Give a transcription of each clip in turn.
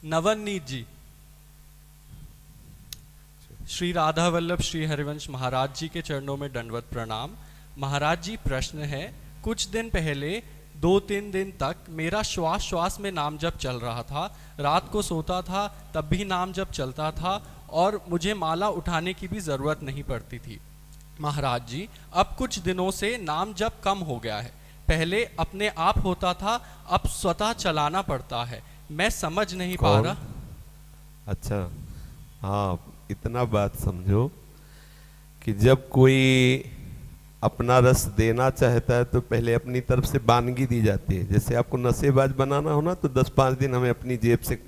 नवनीत जी। श्री राधा वल्लभ श्री हरिवंश महाराज जी के चरणों में दंडवत प्रणाम। महाराज जी, प्रश्न है, कुछ दिन पहले 2-3 दिन तक मेरा श्वास श्वास में नाम जप चल रहा था। रात को सोता था तब भी नाम जप चलता था और मुझे माला उठाने की भी ज़रूरत नहीं पड़ती थी। महाराज जी, अब कुछ दिनों से नाम जप कम हो गया है। पहले अपने आप होता था, अब स्वतः चलाना पड़ता है। मैं समझ नहीं पा रहा। अच्छा, हाँ, इतना बात समझो कि जब कोई अपना रस देना चाहता है तो पहले अपनी तरफ से वानगी दी जाती है। जैसे आपको नशेबाज बनाना हो ना, तो 10-5 दिन हमें अपनी जेब से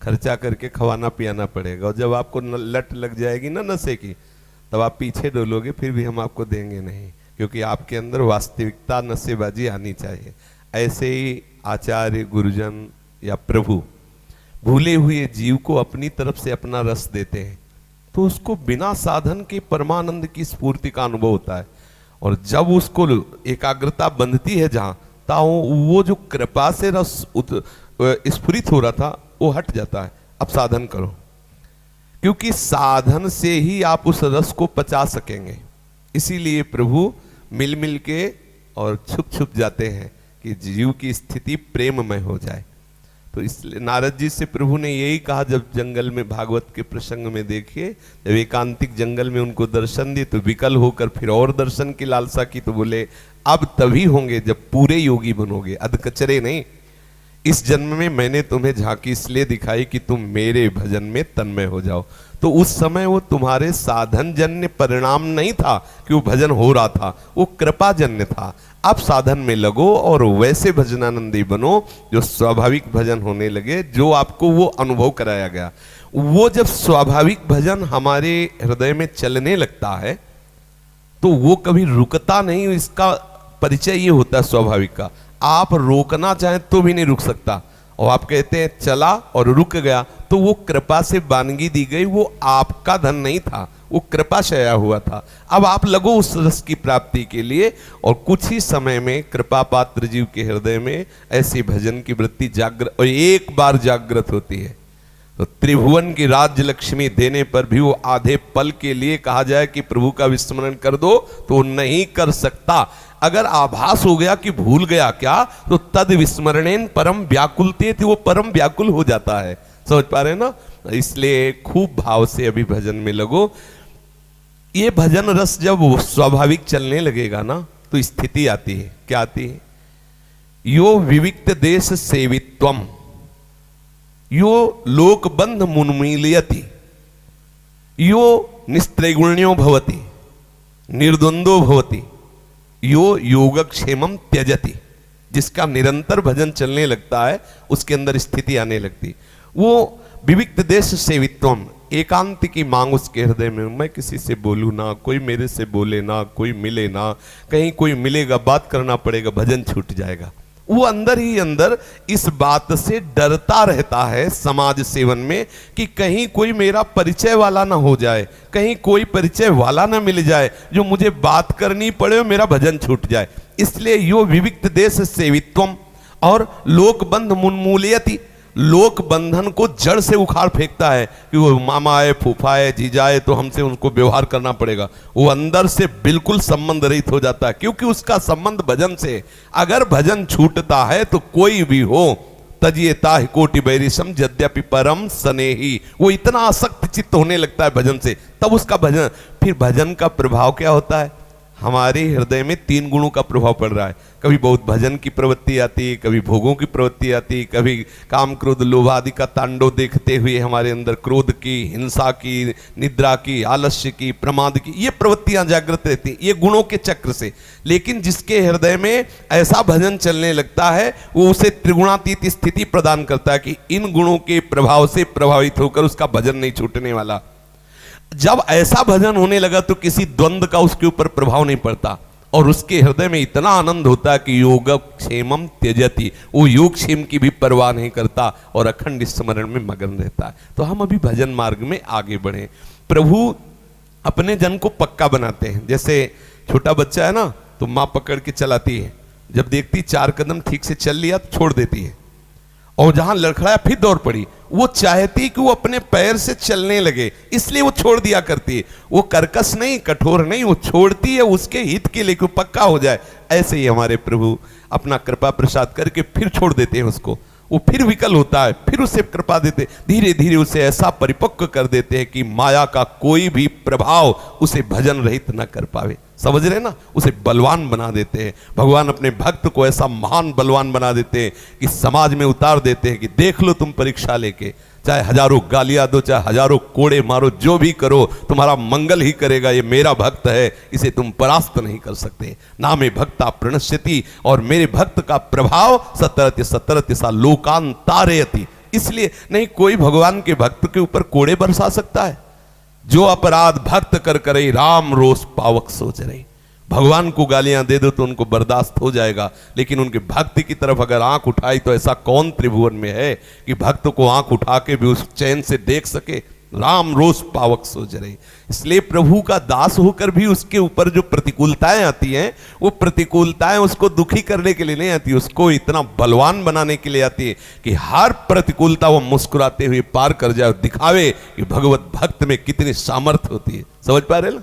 खर्चा करके खवाना पियाना पड़ेगा, और जब आपको लत लग जाएगी ना नशे की, तब आप पीछे डोलोगे, फिर भी हम आपको देंगे नहीं, क्योंकि आपके अंदर वास्तविकता नशेबाजी आनी चाहिए। ऐसे ही आचार्य, गुरुजन या प्रभु भूले हुए जीव को अपनी तरफ से अपना रस देते हैं, तो उसको बिना साधन के परमानंद की स्फूर्ति का अनुभव होता है। और जब उसको एकाग्रता बंधती है जहां, ताऊ वो जो कृपा से रस स्फुरित हो रहा था वो हट जाता है। अब साधन करो, क्योंकि साधन से ही आप उस रस को पचा सकेंगे। इसीलिए प्रभु मिल मिल के और छुप छुप जाते हैं कि जीव की स्थिति प्रेममय हो जाए। तो इसलिए नारद जी से प्रभु ने यही कहा, जब जंगल में भागवत के प्रसंग में देखिए, जब एकांतिक जंगल में उनको दर्शन दिए तो विकल होकर फिर और दर्शन की लालसा की, तो बोले अब तभी होंगे जब पूरे योगी बनोगे, अधकचरे नहीं। इस जन्म में मैंने तुम्हें झांकी इसलिए दिखाई कि तुम मेरे भजन में तन्मय हो जाओ। तो उस समय वो तुम्हारे साधन जन्य परिणाम नहीं था कि वो भजन हो रहा था, वो कृपा जन्य था। अब साधन में लगो और वैसे भजनानंदी बनो जो स्वाभाविक भजन होने लगे, जो आपको वो अनुभव कराया गया। वो जब स्वाभाविक भजन हमारे हृदय में चलने लगता है तो वो कभी रुकता नहीं। इसका परिचय ये होता है स्वाभाविक का। आप रोकना चाहें तो भी नहीं रुक सकता, और आप कहते हैं चला और रुक गया, तो वो कृपा से वानगी दी गई, वो आपका धन नहीं था, वो कृपा शया हुआ था। अब आप लगो उस रस की प्राप्ति के लिए, और कुछ ही समय में कृपा पात्र जीव के हृदय में ऐसी भजन की वृत्ति जागृत, और एक बार जागृत होती है तो त्रिभुवन की राज्य लक्ष्मी देने पर भी वो आधे पल के लिए कहा जाए कि प्रभु का विस्मरण कर दो तो वो नहीं कर सकता। अगर आभास हो गया कि भूल गया क्या, तो तद विस्मरणेन परम व्याकुलते, वो परम व्याकुल हो जाता है। समझ पा रहे हैं ना? इसलिए खूब भाव से अभी भजन में लगो। ये भजन रस जब स्वाभाविक चलने लगेगा ना, तो स्थिति आती है। क्या आती है? यो विविक्त देश सेवित्वम, यो लोकबंध मुन्मीलयति, यो निस्त्रैगुण्यो भवति, निर्द्वंदो भवति, यो योगक्षेमम त्यजति। जिसका निरंतर भजन चलने लगता है उसके अंदर स्थिति आने लगती। वो विविक्त देश सेवित्वम, एकांत की मांग उसके हृदय में। मैं किसी से बोलूं ना, कोई मेरे से बोले ना, कोई मिले ना, कहीं कोई मिलेगा बात करना पड़ेगा, भजन छूट जाएगा। वो अंदर ही अंदर इस बात से डरता रहता है समाज सेवन में कि कहीं कोई मेरा परिचय वाला ना हो जाए, कहीं कोई परिचय वाला ना मिल जाए जो मुझे बात करनी पड़े और मेरा भजन छूट जाए। इसलिए यो विविक्त देश सेवित्वम और लोकबंध मुन्मूलयति, लोक बंधन को जड़ से उखाड़ फेंकता है कि वो मामा आए, फूफा आए, जीजा आए तो हमसे उनको व्यवहार करना पड़ेगा। वो अंदर से बिल्कुल संबंध रहित हो जाता है, क्योंकि उसका संबंध भजन से। अगर भजन छूटता है तो कोई भी हो, तजिएता कोटि बैरिशम यद्यपि परम स्नेही, वो इतना आसक्त चित्त होने लगता है भजन से, तब उसका भजन। फिर भजन का प्रभाव क्या होता है? हमारे हृदय में 3 गुणों का प्रभाव पड़ रहा है। कभी बहुत भजन की प्रवृत्ति आती, कभी भोगों की प्रवृत्ति आती, कभी काम क्रोध लोभ आदि का तांडव देखते हुए हमारे अंदर क्रोध की, हिंसा की, निद्रा की, आलस्य की, प्रमाद की, ये प्रवृत्तियां जागृत रहती, ये गुणों के चक्र से। लेकिन जिसके हृदय में ऐसा भजन चलने लगता है, वो उसे त्रिगुणातीत स्थिति प्रदान करता है कि इन गुणों के प्रभाव से प्रभावित होकर उसका भजन नहीं छूटने वाला। जब ऐसा भजन होने लगा तो किसी द्वंद्व का उसके ऊपर प्रभाव नहीं पड़ता, और उसके हृदय में इतना आनंद होता है कि योगक्षेमम त्यजति, वो योगक्षेम की भी परवाह नहीं करता और अखंड स्मरण में मगन रहता है। तो हम अभी भजन मार्ग में आगे बढ़े। प्रभु अपने जन को पक्का बनाते हैं। जैसे छोटा बच्चा है ना, तो माँ पकड़ के चलाती है, जब देखती 4 कदम ठीक से चल लिया तो छोड़ देती है, और जहां लड़खड़ाया फिर दौड़ पड़ी, वो चाहती कि वो अपने पैर से चलने लगे, इसलिए वो छोड़ दिया करती है। वो कर्कश नहीं, कठोर नहीं, वो छोड़ती है उसके हित के लिए कि वो पक्का हो जाए। ऐसे ही हमारे प्रभु अपना कृपा प्रसाद करके फिर छोड़ देते हैं उसको, वो फिर विकल होता है, फिर उसे कृपा देते, धीरे धीरे उसे ऐसा परिपक्व कर देते हैं कि माया का कोई भी प्रभाव उसे भजन रहित न कर पावे। समझ रहे ना, उसे बलवान बना देते हैं। भगवान अपने भक्त को ऐसा महान बलवान बना देते हैं कि समाज में उतार देते हैं कि देख लो तुम परीक्षा लेके, चाहे हजारों गालियां दो, चाहे हजारों कोड़े मारो, जो भी करो तुम्हारा मंगल ही करेगा। ये मेरा भक्त है, इसे तुम परास्त नहीं कर सकते। नामे भक्ता प्रणश्यति, और मेरे भक्त का प्रभाव सतरति सतरति सा लोकान तारयति। इसलिए नहीं कोई भगवान के भक्त के ऊपर कोड़े बरसा सकता है। जो अपराध भक्त कर करे राम रोष पावक सोच रहे। भगवान को गालियां दे दो तो उनको बर्दाश्त हो जाएगा, लेकिन उनके भक्ति की तरफ अगर आंख उठाई तो ऐसा कौन त्रिभुवन में है कि भक्त को आंख उठा के भी उस चैन से देख सके। राम रोष पावक सोच रहे। इसलिए प्रभु का दास होकर भी उसके ऊपर जो प्रतिकूलताएं आती हैं, वो प्रतिकूलताएं उसको दुखी करने के लिए नहीं आती, उसको इतना बलवान बनाने के लिए आती है कि हर प्रतिकूलता वो मुस्कुराते हुए पार कर जाए, दिखावे कि भगवत भक्त में कितनी सामर्थ्य होती है। समझ पा रहे ना?